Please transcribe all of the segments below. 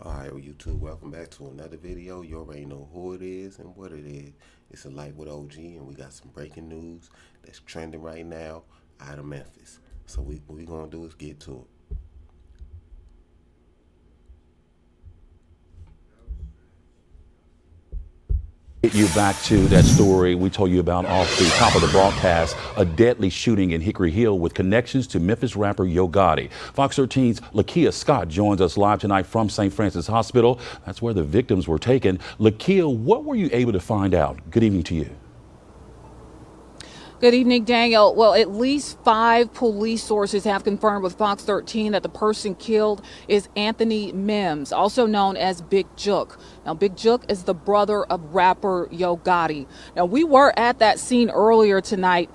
Alright, well, YouTube, welcome back to another video. You already know who it is and what it is. It's a Light with OG, and we got some breaking news that's trending right now out of Memphis. So what we gonna do is get to it. Get you back to that story we told you about off the top of the broadcast, a deadly shooting in Hickory Hill with connections to Memphis rapper Yo Gotti. Fox 13's Lakia Scott joins us live tonight from St. Francis Hospital. That's where the victims were taken. Lakia, what were you able to find out? Good evening to you. Good evening, Daniel. Well, at least 5 police sources have confirmed with Fox 13 that the person killed is Anthony Mims, also known as Big Jook. Now, Big Jook is the brother of rapper Yo Gotti. Now, we were at that scene earlier tonight.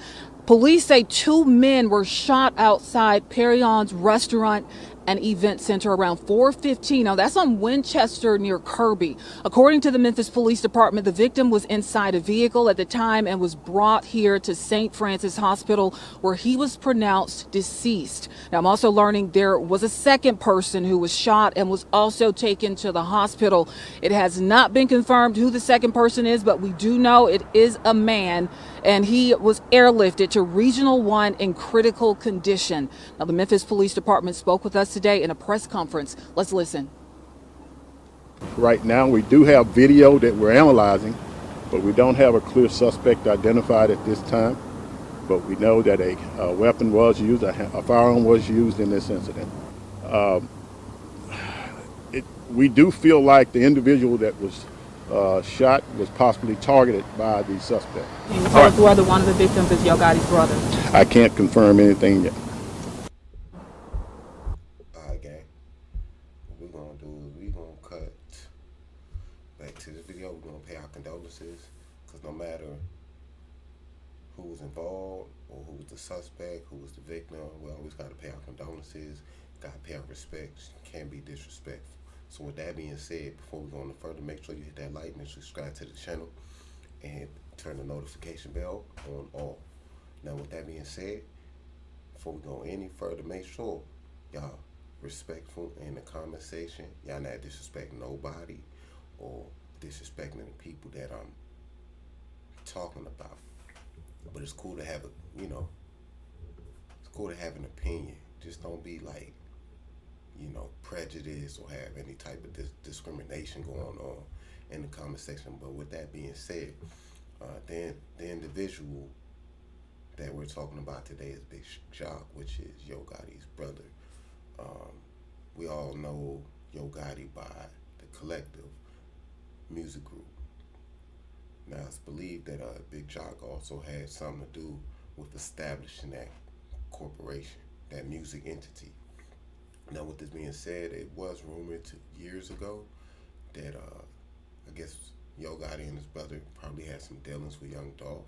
Police say 2 men were shot outside Perion's restaurant and event center around 4:15. Now that's on Winchester near Kirby. According to the Memphis Police Department, the victim was inside a vehicle at the time and was brought here to St. Francis Hospital where he was pronounced deceased. Now I'm also learning there was a second person who was shot and was also taken to the hospital. It has not been confirmed who the second person is, but we do know it is a man, and he was airlifted to Regional 1 in critical condition. Now the Memphis Police Department spoke with us today in a press conference. Let's listen. Right now, we do have video that we're analyzing, but we don't have a clear suspect identified at this time. But we know that a weapon was used, a firearm was used in this incident. We do feel like the individual that was shot was possibly targeted by the suspect. Can you tell us whether one of the victims is Yo Gotti's brother? I can't confirm anything yet. Alright, gang. What we gonna do is we gonna cut back to this video. We're gonna pay our condolences, because no matter who was involved or who was the suspect, who was the victim, we always gotta pay our condolences, gotta pay our respects, can't be disrespectful. So with that being said, before we go any further, make sure you hit that like, make sure you subscribe to the channel, and turn the notification bell on all. Now with that being said, before we go any further, make sure y'all respectful in the comment section. Y'all not disrespecting nobody or disrespecting the people that I'm talking about. But it's cool to have it's cool to have an opinion. Just don't be like, prejudice or have any type of discrimination going on in the comment section. But with that being said, the individual that we're talking about today is Big Jook, which is Yo Gotti's brother. We all know Yo Gotti by the Collective music group. Now it's believed that Big Jook also had something to do with establishing that corporation, that music entity. Now, with this being said, it was rumored years ago that I guess Yo Gotti and his brother probably had some dealings with Young Dolph,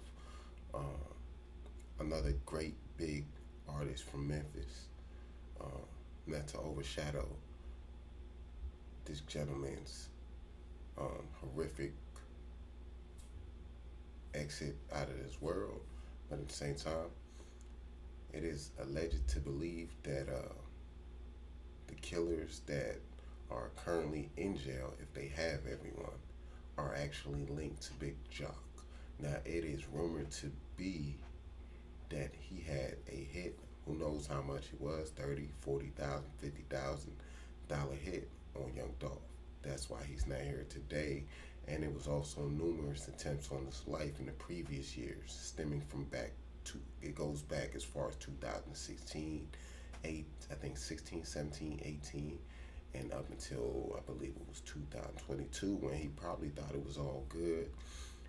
another great big artist from Memphis. Not to overshadow this gentleman's horrific exit out of this world, but at the same time, it is alleged to believe that the killers that are currently in jail, if they have everyone, are actually linked to Big Jook. Now, it is rumored to be that he had a hit. Who knows how much it was? $30,000, $40,000, $50,000 hit on Young Dolph. That's why he's not here today. And it was also numerous attempts on his life in the previous years, stemming from it goes back as far as 2016, I think 16, 17, 18, and up until I believe it was 2022, when he probably thought it was all good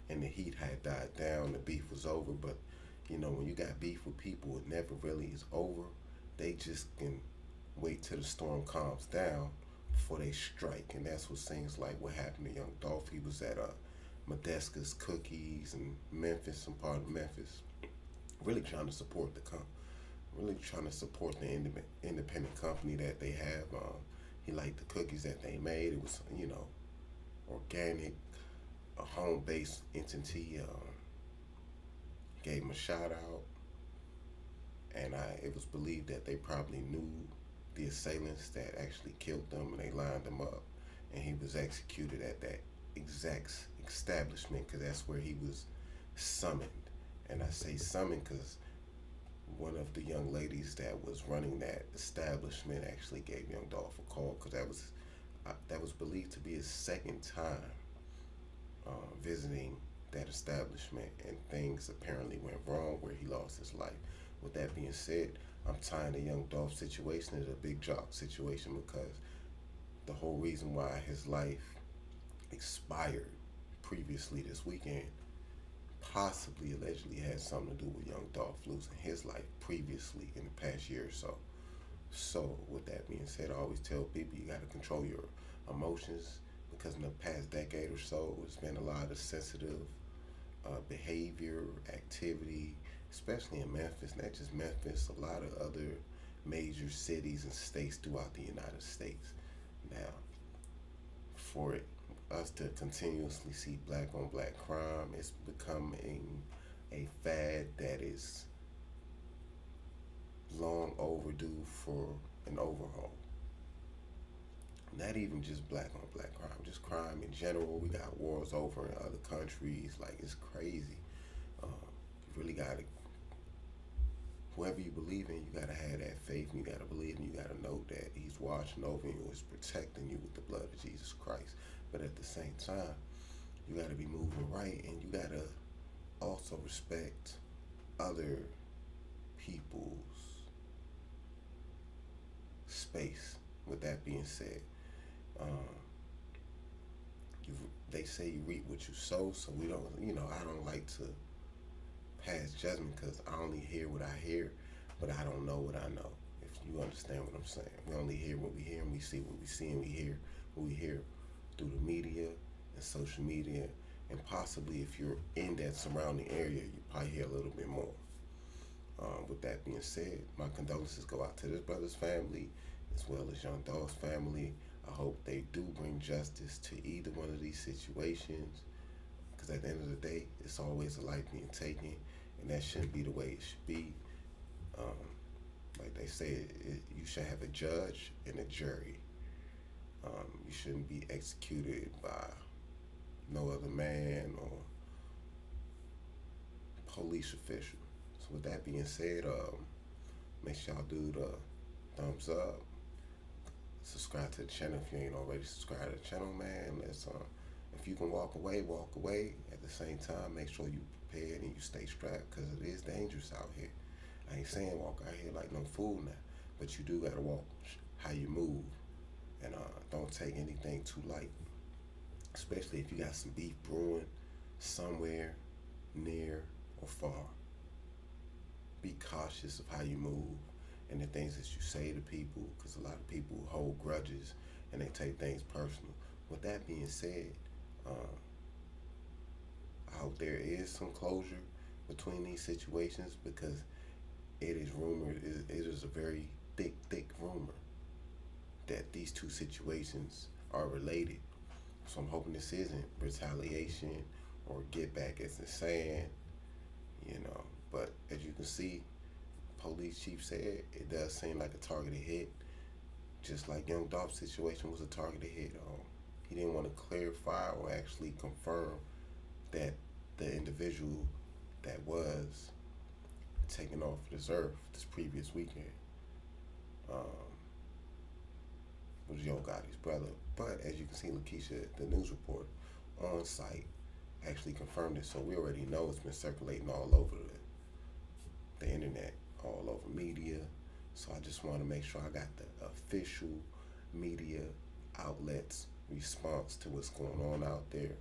and the heat had died down, the beef was over. But when you got beef with people, it never really is over. They just can wait till the storm calms down before they strike, and that's what seems like what happened to Young Dolph. He was at Modeska's Cookies in Memphis, some part of Memphis, really trying to support the independent company that they have. He liked the cookies that they made. It was organic, a home-based entity. Gave him a shout out, and it was believed that they probably knew the assailants that actually killed them, and they lined them up. and he was executed at that exact establishment because that's where he was summoned. And I say summoned because one of the young ladies that was running that establishment actually gave Young Dolph a call because that was believed to be his second time visiting that establishment, and things apparently went wrong where he lost his life. With that being said, I'm tying the Young Dolph situation as a Big Jock situation because the whole reason why his life expired previously this weekend possibly allegedly had something to do with Young Dolph losing his life previously in the past year or so. So with that being said, I always tell people you got to control your emotions because in the past decade or so, there's been a lot of sensitive behavior, activity, especially in Memphis, not just Memphis, a lot of other major cities and states throughout the United States. Now, for us to continuously see black on black crime, it's becoming a fad that is long overdue for an overhaul. Not even just black on black crime, just crime in general. We got wars over in other countries, like it's crazy. You really gotta, whoever you believe in, you gotta have that faith, and you gotta believe, and you gotta know that he's watching over you, he's protecting you with the blood of Jesus Christ. But at the same time, you gotta be moving right, and you gotta also respect other people's space. With that being said, they say you reap what you sow, so we don't, I don't like to pass judgment because I only hear what I hear, but I don't know what I know, if you understand what I'm saying. We only hear what we hear, and we see what we see, and we hear what we hear through the media and social media, and possibly if you're in that surrounding area, you probably hear a little bit more. With that being said, my condolences go out to this brother's family as well as Young Dolph's family. I hope they do bring justice to either one of these situations, because at the end of the day, it's always a life being taken, and that shouldn't be the way it should be. Like they say, you should have a judge and a jury. You shouldn't be executed by no other man or police official. So with that being said, make sure y'all do the thumbs up. Subscribe to the channel if you ain't already subscribed to the channel, man. Let's if you can walk away, walk away. At the same time, make sure you prepared and you stay strapped, because it is dangerous out here. I ain't saying walk out here like no fool now, but you do gotta walk how you move, and don't take anything too light, especially if you got some beef brewing somewhere near or far. Be cautious of how you move and the things that you say to people, because a lot of people hold grudges and they take things personal. With that being said, I hope there is some closure between these situations, because it is rumored, it is a very thick rumor that these two situations are related. So I'm hoping this isn't retaliation or get back, as they're saying, but as you can see, police chief said it does seem like a targeted hit, just like Young Dolph's situation was a targeted hit. He didn't want to clarify or actually confirm that the individual that was taken off this earth this previous weekend was Yo Gotti's brother. But as you can see, Lakeisha, the news report on site, actually confirmed it, so we already know it's been circulating all over the internet, all over media. So I just want to make sure I got the official media outlets response to what's going on out there.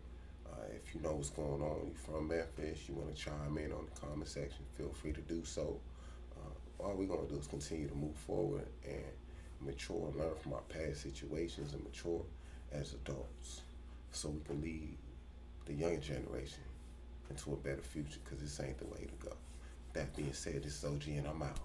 If you know what's going on, you're from Memphis, you want to chime in on the comment section, feel free to do so. All we're going to do is continue to move forward and mature and learn from our past situations and mature as adults, so we can lead the younger generation into a better future, because this ain't the way to go. That being said, this is OG and I'm out.